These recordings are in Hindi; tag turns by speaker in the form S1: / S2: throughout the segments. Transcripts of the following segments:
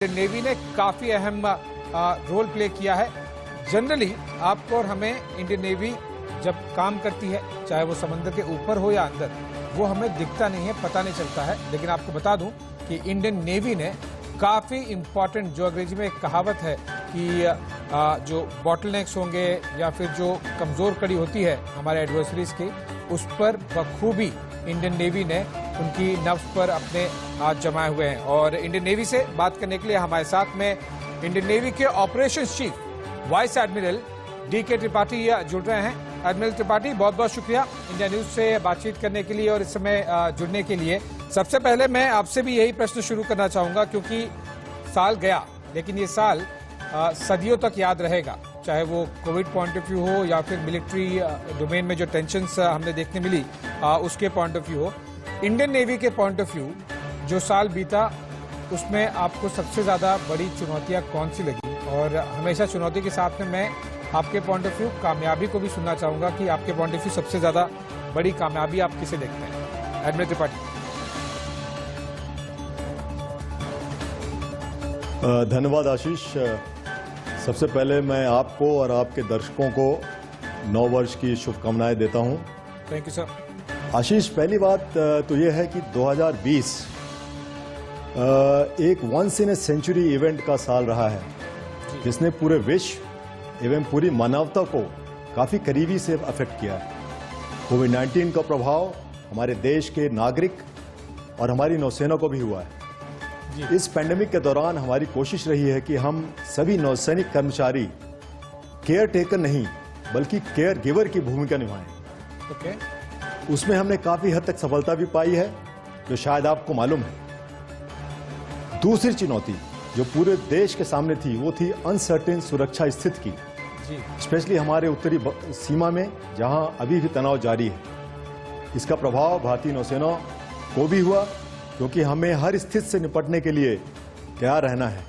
S1: नेवी ने काफी अहम रोल प्ले किया है। जनरली आपको और हमें इंडियन नेवी जब काम करती है, चाहे वो समंदर के ऊपर हो या अंदर, वो हमें दिखता नहीं है, पता नहीं चलता है। लेकिन आपको बता दूं कि इंडियन नेवी ने काफी इंपॉर्टेंट, जो अंग्रेजी में एक कहावत है कि जो बॉटलनेक्स होंगे या फिर जो कमजोर कड़ी होती है हमारे एडवर्सरीज की, उस पर बखूबी इंडियन नेवी ने उनकी नब्ज पर अपने हाथ जमाए हुए हैं। और इंडियन नेवी से बात करने के लिए हमारे साथ में इंडियन नेवी के operations chief vice admiral DK. Tripathi जुड़ रहे हैं। एडमिरल त्रिपाठी, बहुत बहुत शुक्रिया इंडिया न्यूज से बातचीत करने के लिए और इस समय जुड़ने के लिए। सबसे पहले मैं आपसे भी यही प्रश्न शुरू करना चाहूंगा, क्योंकि साल गया लेकिन ये साल सदियों तक याद रहेगा, चाहे वो कोविड पॉइंट ऑफ व्यू हो या फिर मिलिट्री डोमेन में जो टेंशन्स हमें देखने मिली उसके पॉइंट ऑफ व्यू हो। इंडियन नेवी के पॉइंट ऑफ व्यू जो साल बीता, उसमें आपको सबसे ज्यादा बड़ी चुनौतियां कौन सी लगी? और हमेशा चुनौती के साथ में मैं आपके पॉइंट ऑफ व्यू कामयाबी को भी सुनना चाहूंगा कि आपके पॉइंट ऑफ व्यू सबसे ज्यादा बड़ी कामयाबी आप किसे देखते हैं? एडमिरल त्रिपाठी।
S2: धन्यवाद आशीष। सबसे पहले मैं आपको और आपके दर्शकों को नव वर्ष की शुभकामनाएं देता हूं।
S1: Thank you sir.
S2: आशीष, पहली बात तो यह है कि 2020 एक once in a century event का साल रहा है, जिसने पूरे विश्व एवं पूरी मानवता को काफी करीबी से अफेक्ट किया है। कोविड-19 का प्रभाव हमारे देश के नागरिक और हमारी नौसेना को भी हुआ है। इस पैंडेमिक के दौरान हमारी कोशिश रही है कि हम सभी नौसैनिक कर्मचारी केयर टेकर नहीं बल्कि केयर गिवर की भूमिका निभाएं। उसमें हमने काफी हद तक सफलता भी पाई है, जो शायद आपको मालूम है। दूसरी चुनौती जो पूरे देश के सामने थी, वो थी अनसर्टेन सुरक्षा स्थिति की, स्पेशली हमारे उत्तरी सीमा में, जहां अभी भी तनाव जारी है। इसका प्रभाव भारतीय नौसेना को भी हुआ, क्योंकि हमें हर स्थिति से निपटने के लिए तैयार रहना है।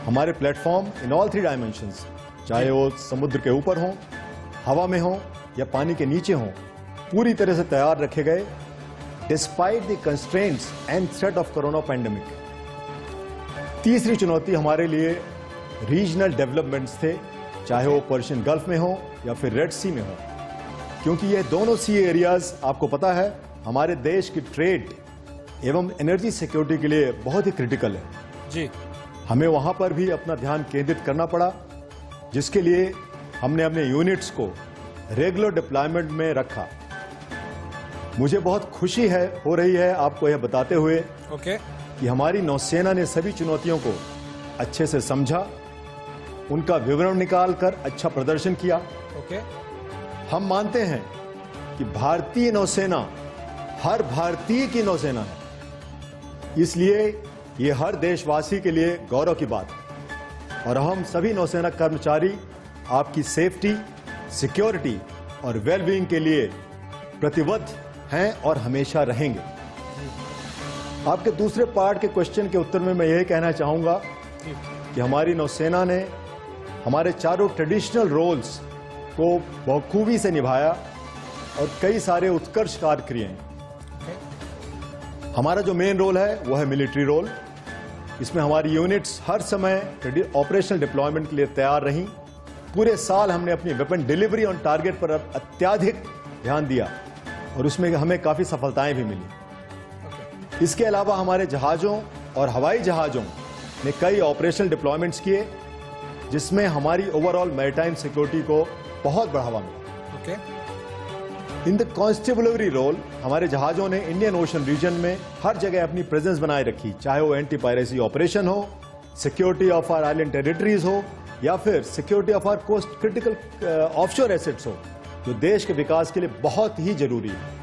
S2: हमारे प्लेटफॉर्म इन ऑल 3 डायमेंशंस, चाहे वो समुद्र के ऊपर हो, हवा में हो या पानी के नीचे हो, पूरी तरह से तैयार रखे गए despite the constraints and threat of corona pandemic. तीसरी चुनौती हमारे लिए रीजनल डेवलपमेंट्स थे, चाहे वो पर्शियन गल्फ में हो या फिर रेड सी में हो, क्योंकि ये दोनों सी एरियाज, आपको पता है, हमारे देश की ट्रेड एवं एनर्जी सिक्योरिटी के लिए बहुत ही क्रिटिकल है
S1: जी।
S2: हमें वहां पर भी अपना ध्यान केंद्रित करना पड़ा, जिसके लिए हमने अपने यूनिट्स को रेगुलर डिप्लॉयमेंट में रखा। मुझे बहुत खुशी हो रही है आपको यह बताते हुए कि हमारी नौसेना ने सभी चुनौतियों को अच्छे से समझा, उनका विवरण निकालकर अच्छा प्रदर्शन किया। हम मानते हैं कि भारतीय नौसेना हर भारतीय की नौसेना है, इसलिए ये हर देशवासी के लिए गौरव की बात है। और हम सभी नौसेना कर्मचारी आपकी सेफ्टी, सिक्योरिटी और वेलबीइंग के लिए प्रतिबद्ध हैं और हमेशा रहेंगे। आपके दूसरे पार्ट के क्वेश्चन के उत्तर में मैं यही कहना चाहूंगा कि हमारी नौसेना ने हमारे चारों ट्रेडिशनल रोल्स को बखूबी से निभाया और कई सारे उत्कर्ष कार्य किए हैं। हमारा जो मेन रोल है वो है मिलिट्री रोल। इसमें हमारी यूनिट्स हर समय ऑपरेशनल डिप्लॉयमेंट के लिए तैयार रहीं। पूरे साल हमने अपनी वेपन डिलीवरी ऑन टारगेट पर अत्यधिक ध्यान दिया और उसमें हमें काफी सफलताएं भी मिली। इसके अलावा हमारे जहाजों और हवाई जहाजों ने कई ऑपरेशनल डिप्लॉयमेंट्स किए, जिसमें हमारी ओवरऑल मैरीटाइम सिक्योरिटी को बहुत बढ़ावा मिला। इन द कॉन्स्टेबलरी रोल, हमारे जहाजों ने इंडियन ओशन रीजन में हर जगह अपनी प्रेजेंस बनाए रखी, चाहे वो एंटी पायरेसी ऑपरेशन हो, security of our island territories हो या फिर security of our coast critical offshore assets हो, जो देश के विकास के लिए बहुत ही जरूरी है।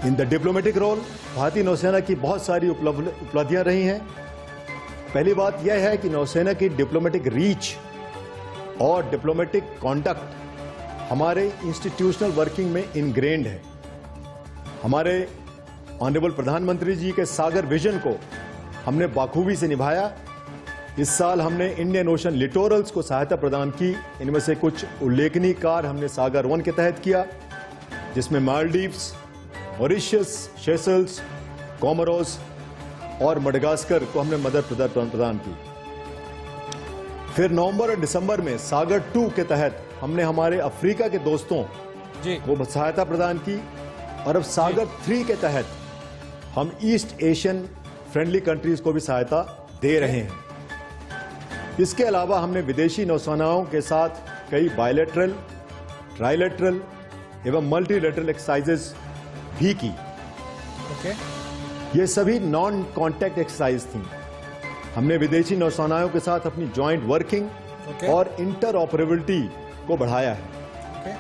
S2: इन द डिप्लोमेटिक रोल, भारतीय नौसेना की बहुत सारी उपलब्धियां रही हैं। पहली बात यह है कि नौसेना की डिप्लोमेटिक रीच और डिप्लोमेटिक कॉन्डक्ट हमारे इंस्टीट्यूशनल वर्किंग में इनग्रेन्ड है। हमारे ऑनरेबल प्रधानमंत्री जी के सागर विजन को हमने बाखूबी से निभाया। इस साल हमने इंडियन ओशन लिटोरल्स को सहायता प्रदान की। इनमें से कुछ उल्लेखनीय कार्य हमने सागर 1 के तहत किया, जिसमें मालदीव्स, मॉरिशस, सेशल्स, कोमोरोस और मडगास्कर को हमने मदद प्रदान की। फिर नवंबर और दिसंबर में सागर 2 के तहत हमने हमारे अफ्रीका के दोस्तों को सहायता प्रदान की, और अब सागर 3 के तहत हम ईस्ट एशियन फ्रेंडली कंट्रीज को भी सहायता दे रहे हैं। इसके अलावा हमने विदेशी नौसेनाओं के साथ कई बायलैटरल, ट्राइलैटरल एवं मल्टीलैटरल एक्सरसाइजेस भी की। ये सभी नॉन कॉन्टैक्ट एक्सरसाइज थी। हमने विदेशी नौसेनाओं के साथ अपनी ज्वाइंट वर्किंग और इंटर ऑपरेबिलिटी को बढ़ाया है।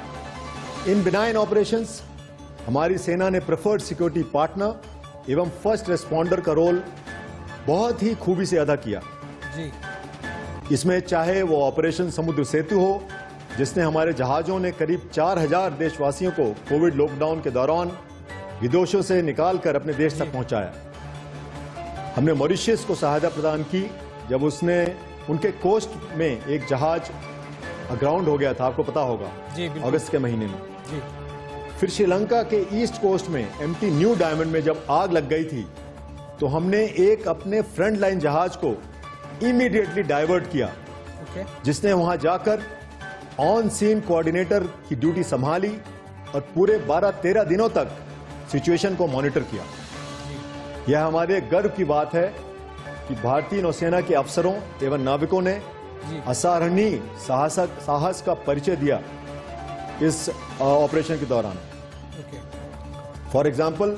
S2: इन बिनाइन ऑपरेशंस हमारी सेना ने प्रेफर्ड सिक्योरिटी पार्टनर एवं फर्स्ट रेस्पॉन्डर का रोल बहुत ही खूबी से अदा किया जी। इसमें चाहे वो ऑपरेशन समुद्र सेतु हो, जिसने हमारे जहाजों ने करीब 4000 देशवासियों को कोविड लॉकडाउन के दौरान विदेशों से निकालकर अपने देश तक पहुंचाया। हमने मॉरिशस को सहायता प्रदान की जब उसने उनके कोस्ट में एक जहाज अग्राउंड हो गया था, आपको पता होगा, अगस्त के महीने में जी। फिर श्रीलंका के ईस्ट कोस्ट में एमटी न्यू डायमंड में जब आग लग गई थी, तो हमने एक अपने फ्रंट लाइन जहाज को इमीडिएटली डाइवर्ट किया, जिसने वहां जाकर ऑन सीन कोऑर्डिनेटर की ड्यूटी संभाली और पूरे 12-13 दिनों तक सिचुएशन को मॉनिटर किया। यह हमारे गर्व की बात है कि भारतीय नौसेना के अफसरों एवं नाविकों ने असाधारणीय साहस का परिचय दिया इस ऑपरेशन के दौरान। For example,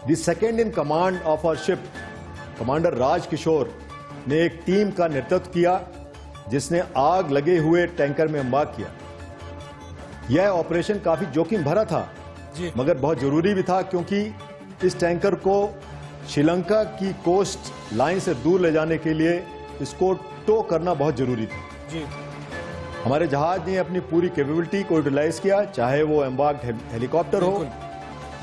S2: the second in command of our ship, commander Raj Kishore ने एक टीम का नेतृत्व किया जिसने आग लगे हुए टैंकर में एम्बार्क किया। यह ऑपरेशन काफी जोखिम भरा था मगर बहुत जरूरी भी था, क्योंकि इस टैंकर को श्रीलंका की कोस्ट लाइन से दूर ले जाने के लिए इसको टो करना बहुत जरूरी था जी। हमारे जहाज ने अपनी पूरी कैपेबिलिटी को यूटिलाइज किया, चाहे वो एम्बार्क्ड हेलीकॉप्टर हो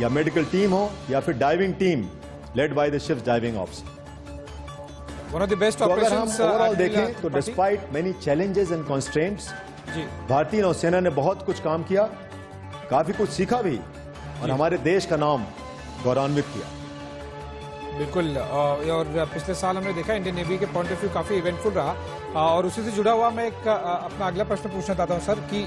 S2: या मेडिकल टीम हो या फिर diving team led by the ships diving officer.
S1: One of the best operations
S2: overall देखें तो despite many challenges and constraints, भारतीय नौसेना ने बहुत कुछ काम किया, काफी कुछ सीखा भी और हमारे देश का नाम गौरवान्वित किया।
S1: बिल्कुल। और पिछले साल हमने देखा इंडियन नेवी के पॉइंट ऑफ व्यू काफी इवेंटफुल रहा, और उसी से जुड़ा हुआ मैं एक अपना अगला प्रश्न पूछना चाहता हूं सर कि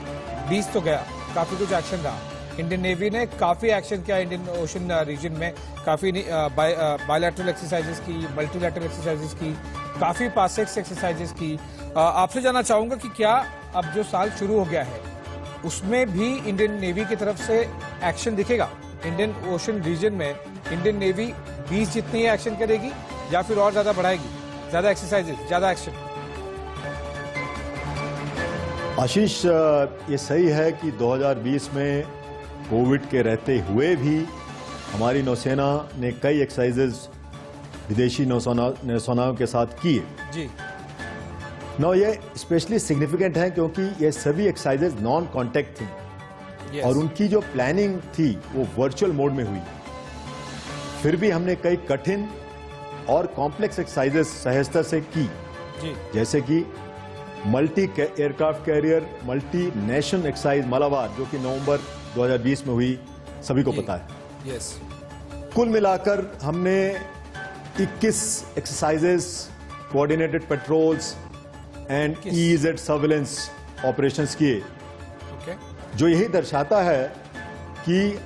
S1: 20 तो गया, काफी कुछ एक्शन रहा, इंडियन नेवी ने काफी एक्शन किया इंडियन ओशन रीजन में, काफी बायलैटरल एक्सरसाइजेस की, मल्टीलैटरल एक्सरसाइजेस की, काफी पासेक्स एक्सरसाइजेस की। आपसे जानना चाहूंगा कि क्या अब जो साल शुरू हो गया है उसमें भी इंडियन नेवी की तरफ से एक्शन दिखेगा? इंडियन ओशन रीजन में इंडियन नेवी 20 जितनी एक्शन करेगी या फिर और ज्यादा बढ़ाएगी, ज्यादा एक्सरसाइजेस, ज्यादा एक्शन?
S2: आशीष, ये सही है कि 2020 में कोविड के रहते हुए भी हमारी नौसेना ने कई एक्सरसाइजेस विदेशी नौसेनाओं के साथ किए जी। नौ ये स्पेशली सिग्निफिकेंट है क्योंकि ये सभी एक्सरसाइजेस नॉन कॉन्टैक्ट थी और उनकी जो प्लानिंग थी वो वर्चुअल मोड में हुई। फिर भी हमने कई कठिन और कॉम्प्लेक्स एक्सरसाइजेस सहजता से की जी। जैसे कि multi aircraft carrier multi nation exercise Malabar, जो कि नवंबर 2020 में हुई, सभी को पता है।
S1: यस।
S2: कुल मिलाकर हमने 21 exercises, coordinated patrols and EEZ surveillance operations किए, जो यही दर्शाता है कि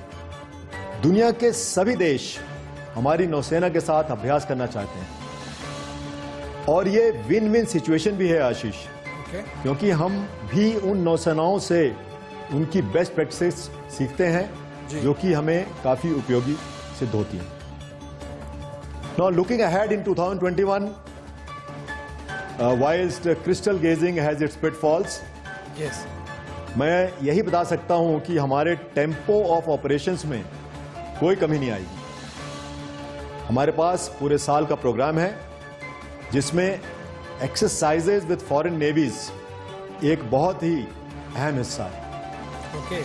S2: दुनिया के सभी देश हमारी नौसेना के साथ अभ्यास करना चाहते हैं। और ये विन विन सिचुएशन भी है आशीष, क्योंकि हम भी उन नौसेनाओं से उनकी बेस्ट प्रैक्टिसेस सीखते हैं जो कि हमें काफी उपयोगी सिद्ध होती हैं। Now looking ahead in 2021, whilst crystal gazing has its pitfalls, मैं यही बता सकता हूं कि हमारे टेम्पो ऑफ ऑपरेशंस में कोई कमी नहीं आएगी। हमारे पास पूरे साल का प्रोग्राम है जिसमें एक्सरसाइजेज विद फॉरेन नेवीज एक बहुत ही अहम हिस्सा है।
S1: Okay,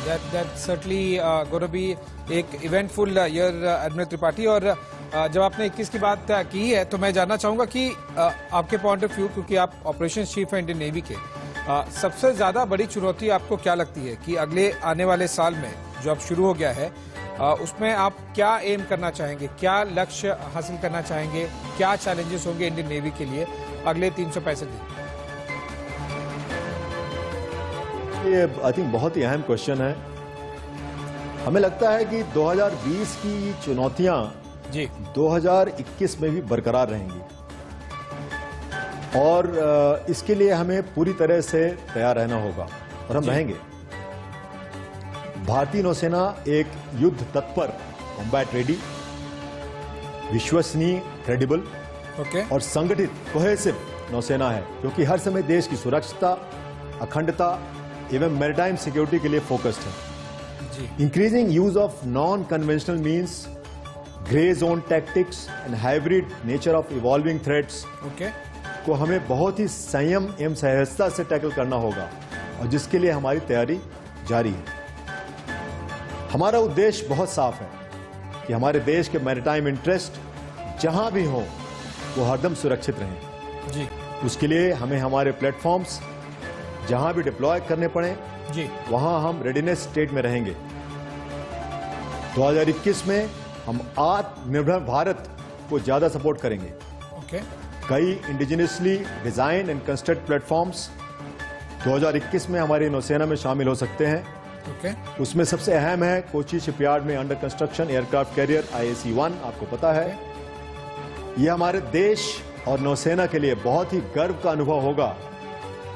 S1: that's certainly going to be एक इवेंटफुल ईयर एडमिरल त्रिपाठी। और जब आपने 21 की बात की है तो मैं जानना चाहूंगा कि आपके पॉइंट ऑफ व्यू, क्योंकि आप ऑपरेशन चीफ हैं इंडियन नेवी के, सबसे ज्यादा बड़ी चुनौती आपको क्या लगती है कि अगले आने वाले साल में जो अब शुरू हो गया है उसमें आप क्या एम करना चाहेंगे, क्या लक्ष्य हासिल करना चाहेंगे, क्या चैलेंजेस होंगे इंडियन नेवी के लिए अगले 365 दिन?
S2: ये आई थिंक बहुत ही अहम क्वेश्चन है। हमें लगता है कि 2020 की चुनौतियां
S1: जी
S2: 2021 में भी बरकरार रहेंगी और इसके लिए हमें पूरी तरह से तैयार रहना होगा और हम रहेंगे। भारतीय नौसेना एक युद्ध तत्पर, कॉम्बैट रेडी, विश्वसनीय, क्रेडिबल और संगठित, कोहेसिव नौसेना है जो कि हर समय देश की सुरक्षा, अखंडता एवं मैरिटाइम सिक्योरिटी के लिए फोकस्ड है। Increasing use of non conventional means, grey zone tactics and hybrid nature of evolving threats को हमें बहुत ही संयम एवं सहजता से टैकल करना होगा और जिसके लिए हमारी तैयारी जारी है। हमारा उद्देश्य बहुत साफ है कि हमारे देश के मैरिटाइम इंटरेस्ट जहां भी हो वो हरदम सुरक्षित रहें।
S1: जी
S2: उसके लिए हमें हमारे प्लेटफॉर्म्स जहां भी डिप्लॉय करने पड़े
S1: जी
S2: वहां हम रेडीनेस स्टेट में रहेंगे। 2021 में हम आत्मनिर्भर भारत को ज्यादा सपोर्ट करेंगे। कई indigenously design and construct platforms 2021 में हमारी नौसेना में शामिल हो सकते हैं। उसमें सबसे अहम है कोची शिपयार्ड में under construction aircraft carrier IAC-1, आपको पता है। यह हमारे देश और नौसेना के लिए बहुत ही गर्व का अनुभव होगा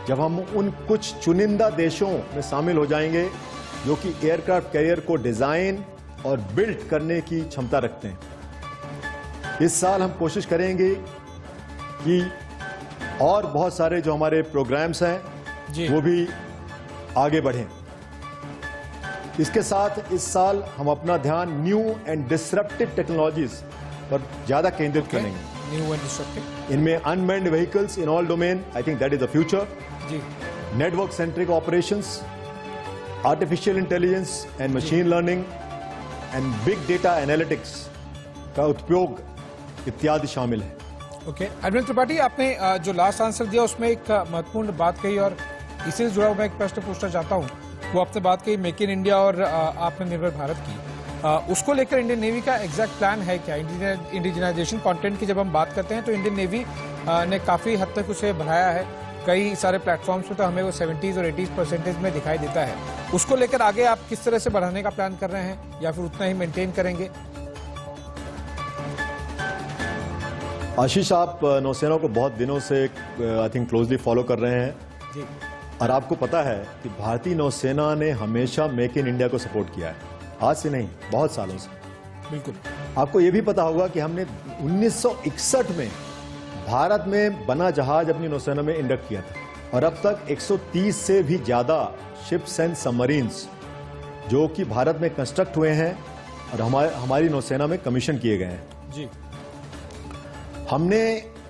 S2: जब हम उन कुछ चुनिंदा देशों में शामिल हो जाएंगे जो कि एयरक्राफ्ट कैरियर को डिजाइन और बिल्ड करने की क्षमता रखते हैं। इस साल हम कोशिश करेंगे कि और बहुत सारे जो हमारे प्रोग्राम्स हैं वो भी आगे बढ़ें। इसके साथ इस साल हम अपना ध्यान न्यू एंड डिसरप्टिव टेक्नोलॉजीज पर ज्यादा केंद्रित करेंगे।
S1: न्यू एंड डिसरप्टिव,
S2: इनमें unmanned vehicles in all domain, I think that is the future. Network centric operations, artificial intelligence and machine learning and big data analytics का उपयोग इत्यादि शामिल है।
S1: एडमिरल त्रिपाठी, आपने जो लास्ट आंसर दिया उसमें एक महत्वपूर्ण बात कही और इसी से जुड़ा हुआ मैं एक प्रश्न पूछना चाहता हूं। वो आपने बात कही मेक इन इंडिया और आत्मनिर्भर भारत की, उसको लेकर इंडियन नेवी का एग्जैक्ट प्लान है क्या? इंडिजिनाइजेशन कंटेंट की जब हम बात करते हैं तो इंडियन नेवी ने काफी हद तक उसे बढ़ाया है। कई सारे प्लेटफॉर्म्स पे तो हमें वो 70s और 80s% में दिखाई देता है। उसको लेकर आगे आप किस तरह से बढ़ाने का प्लान कर रहे हैं या फिर उतना ही मेंटेन करेंगे?
S2: आशीष, आप नौसेना को बहुत दिनों से आई थिंक क्लोजली फॉलो कर रहे हैं
S1: जी।
S2: और आपको पता है कि भारतीय नौसेना ने हमेशा मेक इन इंडिया को सपोर्ट किया है, आज से नहीं, बहुत सालों से।
S1: बिल्कुल।
S2: आपको यह भी पता होगा कि हमने 1961 में भारत में बना जहाज अपनी नौसेना में इंडक्ट किया था और अब तक 130 से भी ज्यादा शिप्स एंड सबमरीन्स जो कि भारत में कंस्ट्रक्ट हुए हैं और हमारी नौसेना में कमीशन किए गए हैं।
S1: जी।
S2: हमने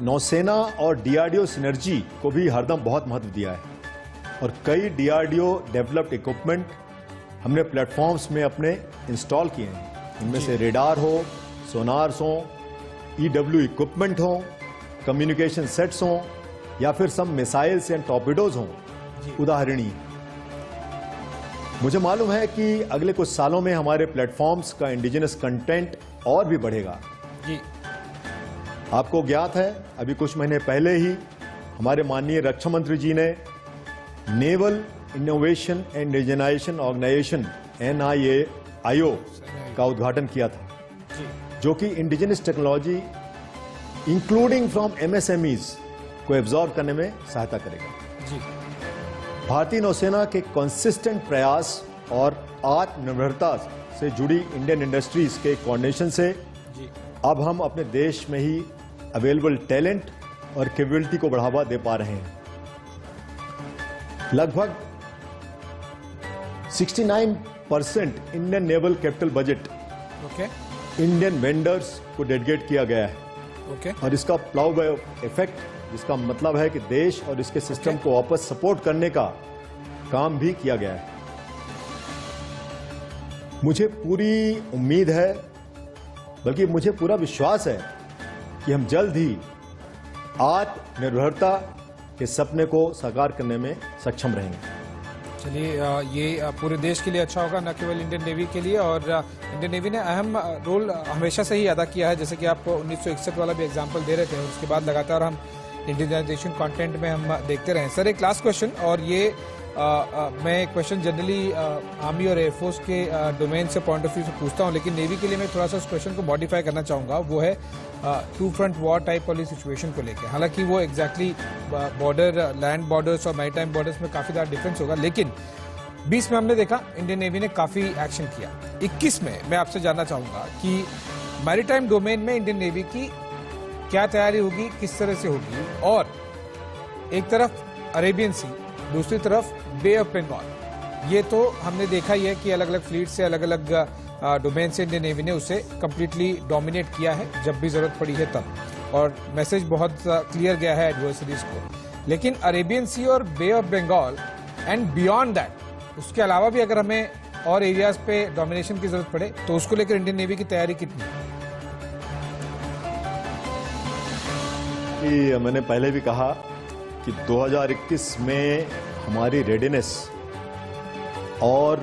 S2: नौसेना और DRDO सिनर्जी को भी हरदम बहुत महत्व दिया है और कई DRDO डेवलप्ड इक्विपमेंट हमने प्लेटफॉर्म्स में अपने इंस्टॉल किए हैं। इनमें से रेडार हो, सोनार्स हो, EW इक्विपमेंट हो, कम्युनिकेशन सेट्स हो या फिर सब मिसाइल्स एंड टॉर्पिडोज हो, उदाहरणीय। मुझे मालूम है कि अगले कुछ सालों में हमारे प्लेटफॉर्म्स का इंडिजिनस कंटेंट और भी बढ़ेगा।
S1: जी।
S2: आपको ज्ञात है अभी कुछ महीने पहले ही हमारे माननीय रक्षा मंत्री जी ने naval innovation and indigenisation organisation NIAIO का उद्घाटन किया था, जो कि indigenous technology including from MSMEs को एब्जॉर्ब करने में सहायता करेगा।
S1: जी।
S2: भारतीय नौसेना के कंसिस्टेंट प्रयास और आत्मनिर्भरता से जुड़ी इंडियन इंडस्ट्रीज के कोऑर्डिनेशन से अब हम अपने देश में ही अवेलेबल टैलेंट और कैपेबिलिटी को बढ़ावा दे पा रहे हैं। लगभग 69% Indian naval capital budget Indian vendors को डेडिकेट किया गया है और इसका प्लाउ बाय इफेक्ट, जिसका मतलब है कि देश और इसके सिस्टम को वापस सपोर्ट करने का काम भी किया गया है। मुझे पूरी उम्मीद है, बल्कि मुझे पूरा विश्वास है कि हम जल्द ही आत्मनिर्भरता के सपने को साकार करने में सक्षम रहेंगे।
S1: चलिए, ये पूरे देश के लिए अच्छा होगा, न केवल इंडियन नेवी के लिए। और इंडियन नेवी ने अहम रोल हमेशा से ही अदा किया है, जैसे कि आप 1961 वाला भी एग्जाम्पल दे रहे थे। उसके बाद लगातार हम इंडियनाइजेशन कंटेंट में हम देखते रहे। सर, एक लास्ट क्वेश्चन, और ये मैं क्वेश्चन जनरली आर्मी और एयरफोर्स के डोमेन से पॉइंट ऑफ व्यू से पूछता हूँ, लेकिन नेवी के लिए मैं थोड़ा सा उस क्वेश्चन को मॉडिफाई करना चाहूँगा। वो है टू फ्रंट वॉर टाइप वाली सिचुएशन को लेकर। हालांकि वो एग्जैक्टली बॉर्डर, लैंड बॉर्डर्स और मैरीटाइम बॉर्डर्स में काफ़ी ज़्यादा डिफरेंस होगा, लेकिन 20 में हमने देखा इंडियन नेवी ने काफ़ी एक्शन किया। 21 में मैं आपसे जानना चाहूँगा कि मैरीटाइम डोमेन में इंडियन नेवी की क्या तैयारी होगी, किस तरह से होगी, और एक तरफ अरेबियन सी, दूसरी तरफ बे ऑफ बंगाल। ये तो हमने देखा ही है कि अलग अलग फ्लीट से, अलग अलग डोमेन से इंडियन नेवी ने उसे कंप्लीटली डोमिनेट किया है जब भी जरूरत पड़ी है तब, और मैसेज बहुत क्लियर गया है एडवर्सरीज को। लेकिन अरेबियन सी और bay of Bengal and beyond that, उसके अलावा भी अगर हमें और एरियाज पे डोमिनेशन की जरूरत पड़े तो उसको लेकर इंडियन नेवी की तैयारी कितनी है?
S2: मैंने पहले भी कहा कि 2021 में हमारी रेडीनेस और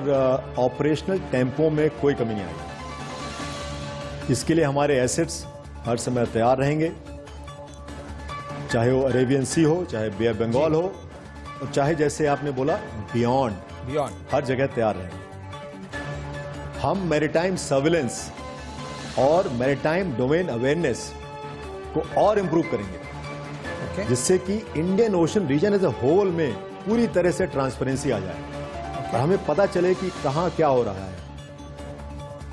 S2: ऑपरेशनल टेम्पो में कोई कमी नहीं आई। इसके लिए हमारे एसेट्स हर समय तैयार रहेंगे, चाहे वो अरेबियन सी हो, चाहे बे ऑफ बंगाल हो, और चाहे जैसे आपने बोला बियॉन्ड, हर जगह तैयार रहेंगे। हम मैरीटाइम सर्विलेंस और मैरीटाइम डोमेन अवेयरनेस को और इंप्रूव करेंगे, जिससे कि Indian Ocean region as a whole में पूरी तरह से ट्रांसपेरेंसी आ जाए और हमें पता चले कि कहां क्या हो रहा है।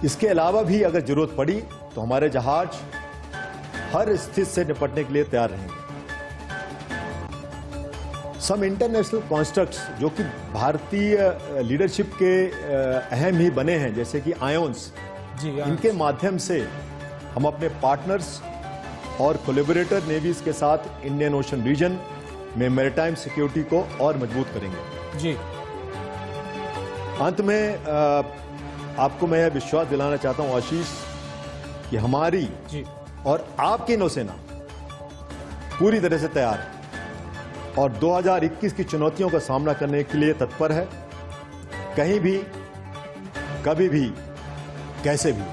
S2: इसके अलावा भी अगर जरूरत पड़ी तो हमारे जहाज हर स्थिति से निपटने के लिए तैयार रहेंगे। सम इंटरनेशनल कॉन्स्ट्रक्ट्स जो कि भारतीय लीडरशिप के अहम ही बने हैं, जैसे कि आयोन्स, इनके माध्यम से हम अपने पार्टनर्स और कोलैबोरेटर नेवीज के साथ इंडियन ओशन रीजन में मैरीटाइम सिक्योरिटी को और मजबूत करेंगे।
S1: जी,
S2: अंत में आपको मैं यह विश्वास दिलाना चाहता हूं आशीष कि हमारी और आपकी नौसेना पूरी तरह से तैयार है और 2021 की चुनौतियों का सामना करने के लिए तत्पर है, कहीं भी, कभी भी, कैसे भी।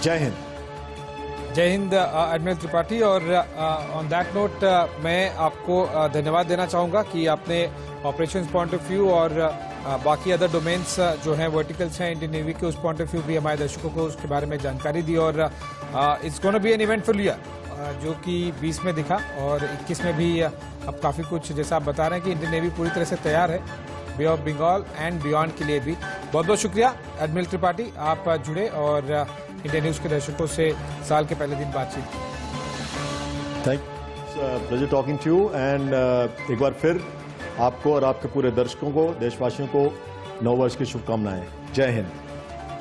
S2: जय हिंद।
S1: जय हिंद एडमिरल त्रिपाठी। और ऑन दैट नोट मैं आपको धन्यवाद देना चाहूँगा कि आपने ऑपरेशंस पॉइंट ऑफ व्यू और बाकी अदर डोमेन्स जो हैं, वर्टिकल्स हैं इंडियन नेवी के, उस पॉइंट ऑफ व्यू भी हमारे दर्शकों को उसके बारे में जानकारी दी। और it's gonna be an eventful year, जो कि 20 में दिखा और 21 में भी अब काफ़ी कुछ, जैसा आप बता रहे हैं कि इंडियन नेवी पूरी तरह से तैयार है बे ऑफ बंगाल एंड बियॉन्ड के लिए भी। बहुत बहुत शुक्रिया एडमिरल त्रिपाठी, आप जुड़े और इंडिया न्यूज़ के दर्शकों से साल के पहले दिन बातचीत की।
S2: Thank you, pleasure talking to you. And एक बार फिर आपको और आपके पूरे दर्शकों को, देशवासियों को नववर्ष की शुभकामनाएं। जय हिंद।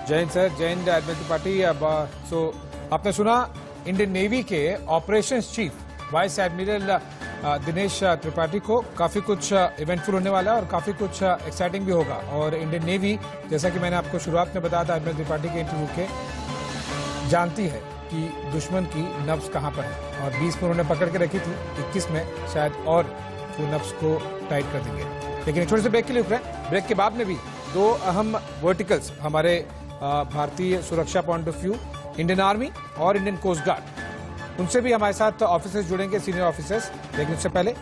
S1: जय हिंद सर, जय हिंद एडमिरल त्रिपाठी। अब आपने सुना इंडियन नेवी के operations chief vice admiral Dinesh Tripathi को। काफ़ी कुछ इवेंटफुल होने वाला है और काफ़ी कुछ एक्साइटिंग भी होगा। और इंडियन नेवी, जैसा कि मैंने आपको शुरुआत में बताया था एडमिरल त्रिपाठी के इंटरव्यू के, जानती है कि दुश्मन की नब्ज कहाँ पर है, और 20 में उन्होंने पकड़ के रखी थी, 21 में शायद और वो नब्ज को टाइट कर देंगे। लेकिन एक छोटे से ब्रेक के लिए उठ रहे हैं। ब्रेक के बाद में भी दो अहम वर्टिकल्स हमारे भारतीय सुरक्षा point of view, Indian army और इंडियन कोस्ट गार्ड, उनसे भी हमारे साथ ऑफिसर्स जुड़ेंगे, सीनियर ऑफिसर्स। लेकिन उससे पहले